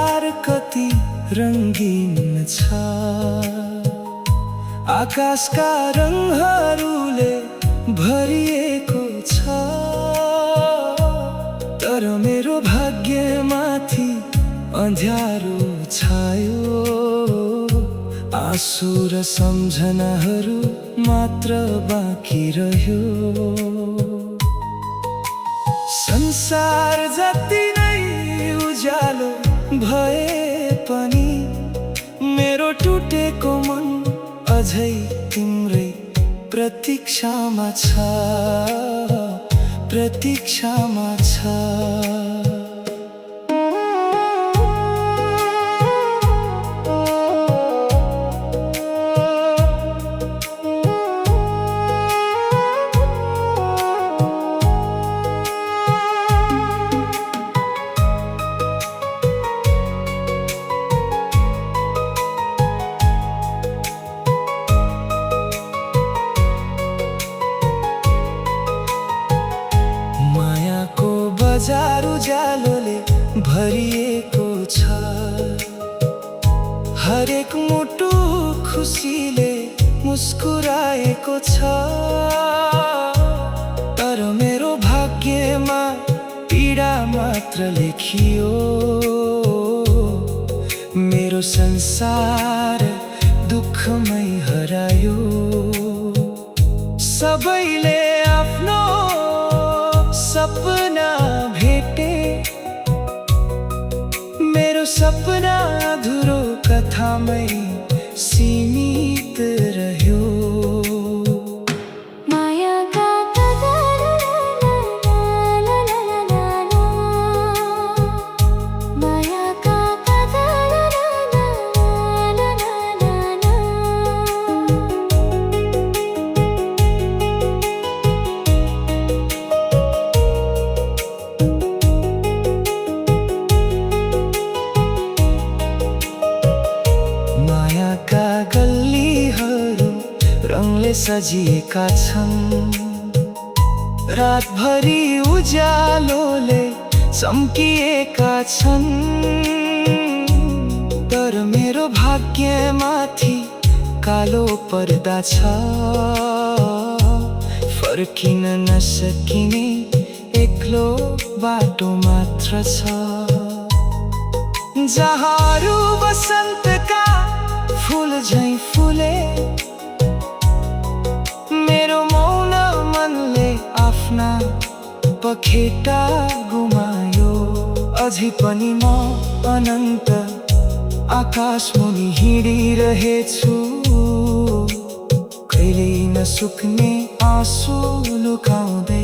संसार कति रंगीन छ, आकाशका रङहरूले भरिएको छ। तर मेरो भाग्यमाथि अँध्यारो छायो, आँसु र सम्झनाहरू मात्र बाँकी रह्यो। संसार जति नै उज्यालो भए पनि मेरो टुटेको मन अझै तिम्रै प्रतीक्षामा छ, प्रतीक्षामा छ। बजार उज्यालोले भरिएको छ, हरेक मुटु खुसीले मुस्कुराएको छ। तर मेरो भाग्यमा पीडा मात्र लेखियो, मेरो संसार दुःखमै हरायो। सबैले आफ्नो सपना भेटे, मेरो सपना अधुरो कथामै सीमित रह्यो। मायाका गल्लीहरू रङले सजिएका छन्, रातभरि उज्यालोले चम्किएका छन्। तर मेरो भाग्यमाथि कालो पर्दा छ, फर्किन नसकिने एक्लो बाटो मात्र छ। जहाँहरू वसन्तका फूल झैं फुले, मेरो मौन मनले आफ्ना पखेटा गुमायो। अझै पनि म अनन्त आकाश मुनि हिँडिरहेछु, कहिल्यै नसुक्ने आँसु लुकाउँदै।